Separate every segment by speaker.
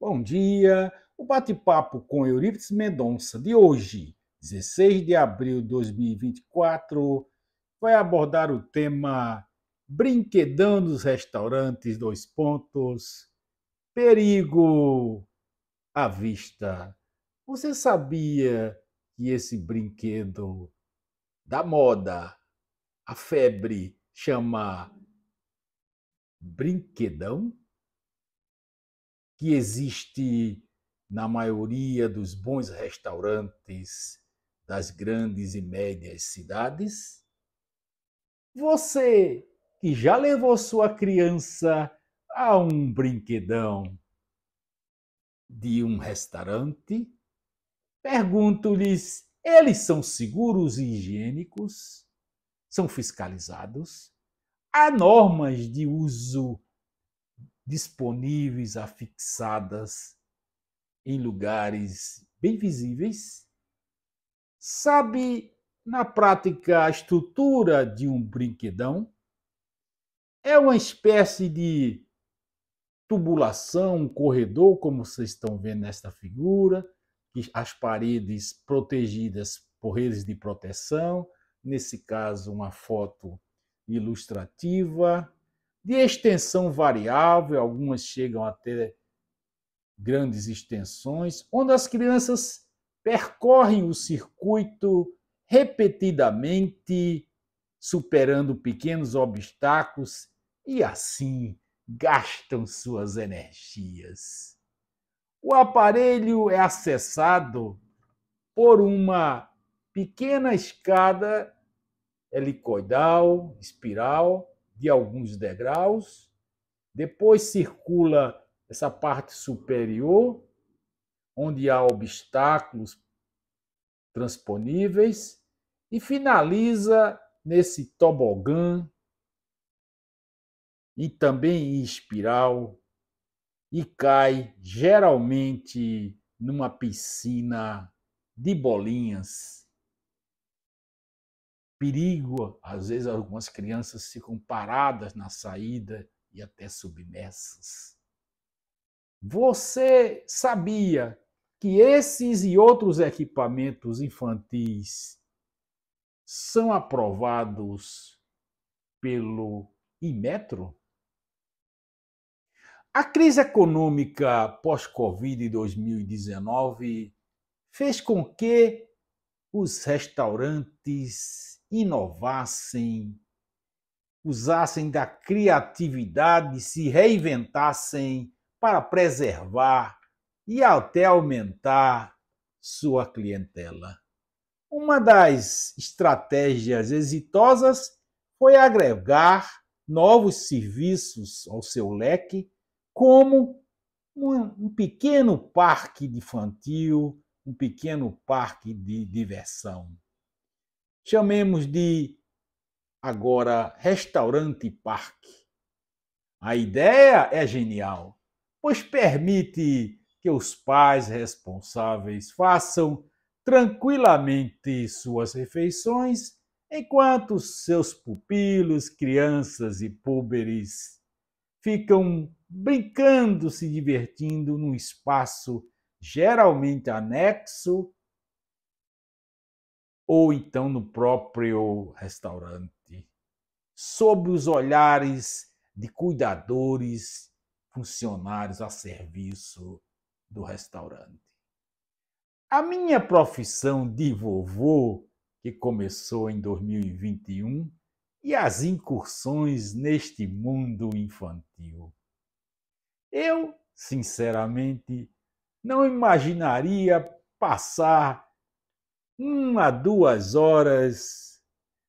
Speaker 1: Bom dia! O bate-papo com Eurípides Mendonça de hoje, 16 de abril de 2024, vai abordar o tema Brinquedão dos restaurantes, dois pontos, perigo à vista. Você sabia que esse brinquedo da moda, a febre, chama brinquedão? Que existe na maioria dos bons restaurantes das grandes e médias cidades? Você que já levou sua criança a um brinquedão de um restaurante, pergunto-lhes: eles são seguros e higiênicos? São fiscalizados? Há normas de uso disponíveis, afixadas em lugares bem visíveis? Sabe, na prática, a estrutura de um brinquedão? É uma espécie de tubulação, um corredor, como vocês estão vendo nesta figura, as paredes protegidas por redes de proteção, nesse caso, uma foto ilustrativa, de extensão variável, algumas chegam até grandes extensões, onde as crianças percorrem o circuito repetidamente, superando pequenos obstáculos e assim gastam suas energias. O aparelho é acessado por uma pequena escada helicoidal, espiral, de alguns degraus, depois circula essa parte superior, onde há obstáculos transponíveis, e finaliza nesse tobogã e também em espiral, e cai geralmente numa piscina de bolinhas. Perigo, às vezes algumas crianças ficam paradas na saída e até submersas. Você sabia que esses e outros equipamentos infantis são aprovados pelo Inmetro? A crise econômica pós-Covid 2019 fez com que os restaurantes inovassem, usassem da criatividade, se reinventassem para preservar e até aumentar sua clientela. Uma das estratégias exitosas foi agregar novos serviços ao seu leque, como um pequeno parque infantil, um pequeno parque de diversão. Chamemos de agora restaurante parque. A ideia é genial, pois permite que os pais responsáveis façam tranquilamente suas refeições, enquanto seus pupilos, crianças e púberes ficam brincando, se divertindo num espaço geralmente anexo ou então no próprio restaurante, sob os olhares de cuidadores, funcionários a serviço do restaurante. A minha profissão de vovô, que começou em 2021, e as incursões neste mundo infantil. Eu, sinceramente, não imaginaria passar 1 a 2 horas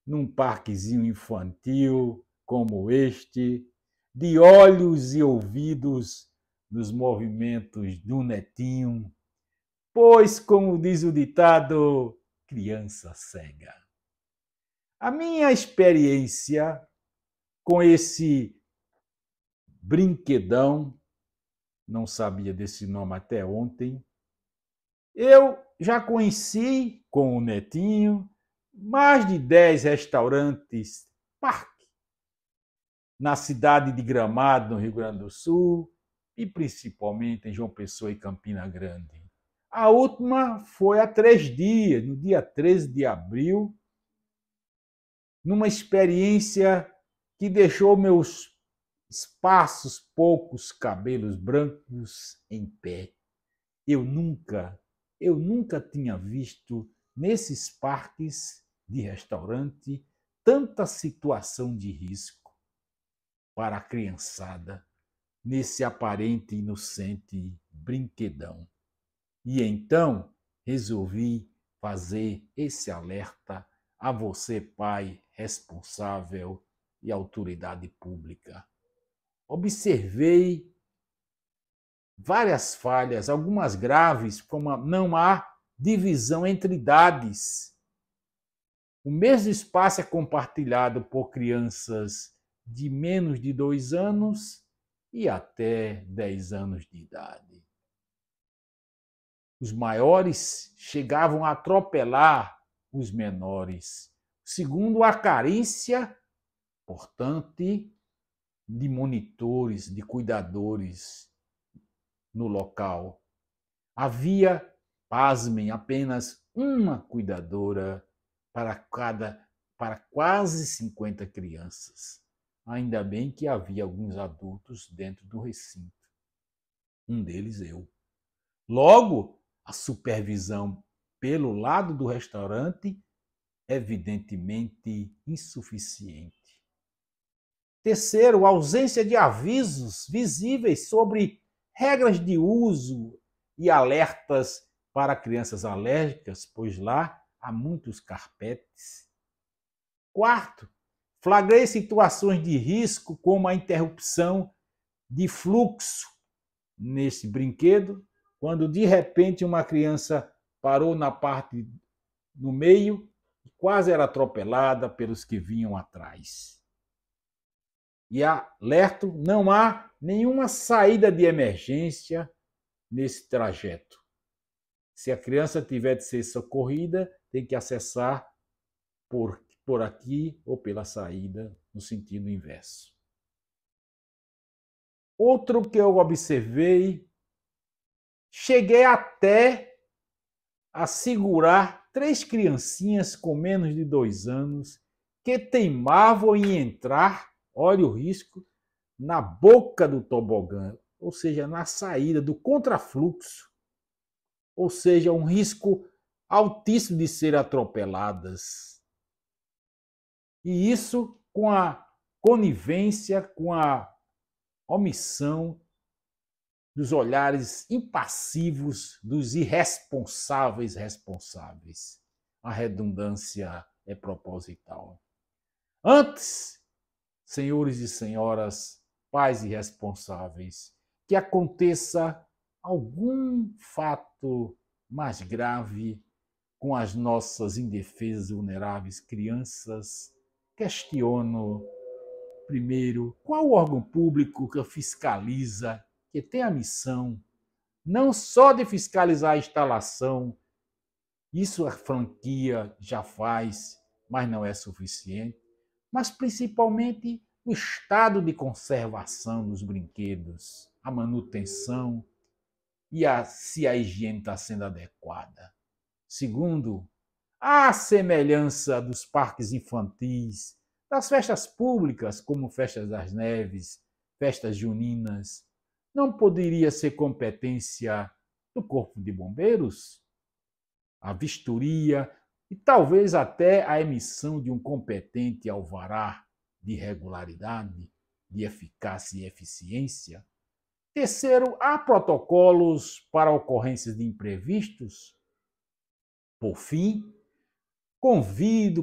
Speaker 1: num parquezinho infantil como este, de olhos e ouvidos nos movimentos do netinho, pois, como diz o ditado, criança cega. A minha experiência com esse brinquedão, não sabia desse nome até ontem, eu já conheci com o netinho mais de 10 restaurantes parque na cidade de Gramado, no Rio Grande do Sul, e principalmente em João Pessoa e Campina Grande. A última foi há 3 dias, no dia 13 de abril, numa experiência que deixou meus esparsos, poucos cabelos brancos em pé. Eu nunca tinha visto nesses parques de restaurante tanta situação de risco para a criançada nesse aparente inocente brinquedão. E então resolvi fazer esse alerta a você, pai responsável e autoridade pública. Observei várias falhas, algumas graves, como não há divisão entre idades. O mesmo espaço é compartilhado por crianças de menos de 2 anos e até 10 anos de idade. Os maiores chegavam a atropelar os menores, segundo a carência, portanto, de monitores, de cuidadores no local. Havia, pasmem, apenas uma cuidadora para quase 50 crianças. Ainda bem que havia alguns adultos dentro do recinto. Um deles eu. Logo, a supervisão pelo lado do restaurante, evidentemente insuficiente. Terceiro, a ausência de avisos visíveis sobre regras de uso e alertas para crianças alérgicas, pois lá há muitos carpetes. Quarto, flagrei situações de risco, como a interrupção de fluxo nesse brinquedo, quando de repente uma criança parou na parte no meio e quase era atropelada pelos que vinham atrás. E alerto, não há nenhuma saída de emergência nesse trajeto. Se a criança tiver de ser socorrida, tem que acessar por aqui ou pela saída, no sentido inverso. Outro que eu observei, cheguei até a segurar 3 criancinhas com menos de 2 anos que teimavam em entrar, olha o risco, na boca do tobogã, ou seja, na saída do contrafluxo, ou seja, um risco altíssimo de serem atropeladas. E isso com a conivência, com a omissão dos olhares impassivos dos irresponsáveis responsáveis. A redundância é proposital. Antes, senhores e senhoras, pais irresponsáveis, que aconteça algum fato mais grave com as nossas indefesas e vulneráveis crianças, questiono, primeiro, qual o órgão público que fiscaliza, que tem a missão não só de fiscalizar a instalação, isso a franquia já faz, mas não é suficiente, mas principalmente o estado de conservação dos brinquedos, a manutenção e se a higiene está sendo adequada. Segundo, a semelhança dos parques infantis, das festas públicas, como festas das neves, festas juninas, não poderia ser competência do Corpo de Bombeiros? A vistoria e talvez até a emissão de um competente alvará de regularidade, de eficácia e eficiência. Terceiro, há protocolos para ocorrências de imprevistos? Por fim,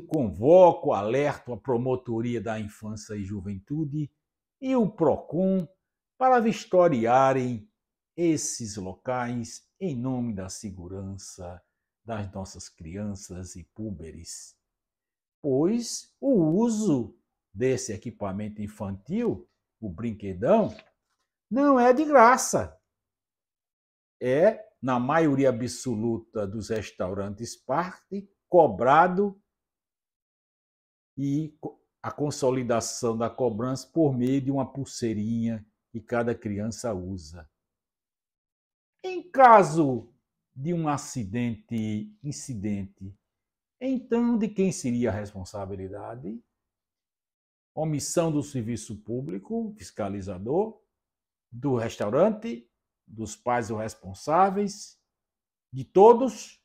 Speaker 1: convoco, alerto a Promotoria da Infância e Juventude e o PROCON para vistoriarem esses locais em nome da segurança das nossas crianças e púberes, pois o uso desse equipamento infantil, o brinquedão, não é de graça. É, na maioria absoluta dos restaurantes parque, cobrado, e a consolidação da cobrança por meio de uma pulseirinha que cada criança usa. Em caso de um incidente, então de quem seria a responsabilidade? Omissão do serviço público, fiscalizador, do restaurante, dos pais ou responsáveis, de todos.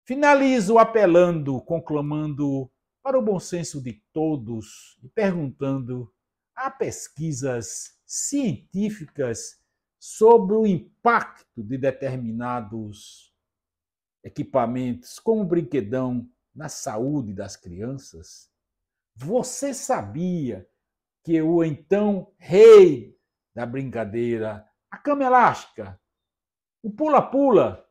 Speaker 1: Finalizo apelando, conclamando para o bom senso de todos e perguntando: há pesquisas científicas sobre o impacto de determinados equipamentos, como o brinquedão, na saúde das crianças? Você sabia que o então rei da brincadeira, a cama elástica, o pula-pula,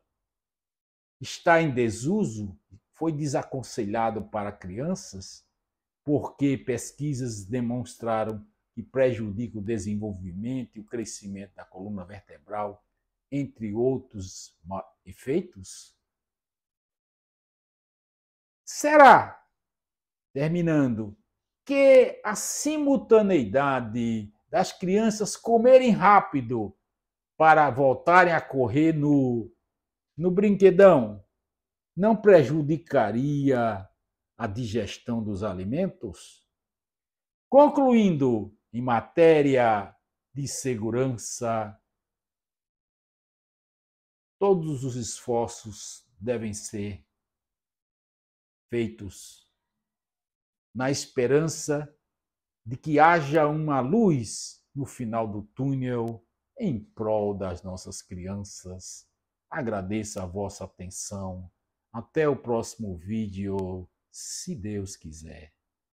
Speaker 1: está em desuso, foi desaconselhado para crianças, porque pesquisas demonstraram que prejudica o desenvolvimento e o crescimento da coluna vertebral, entre outros efeitos? Será, terminando, que a simultaneidade das crianças comerem rápido para voltarem a correr no brinquedão não prejudicaria a digestão dos alimentos? Concluindo, em matéria de segurança, todos os esforços devem ser feitos na esperança de que haja uma luz no final do túnel em prol das nossas crianças. Agradeço a vossa atenção. Até o próximo vídeo, se Deus quiser.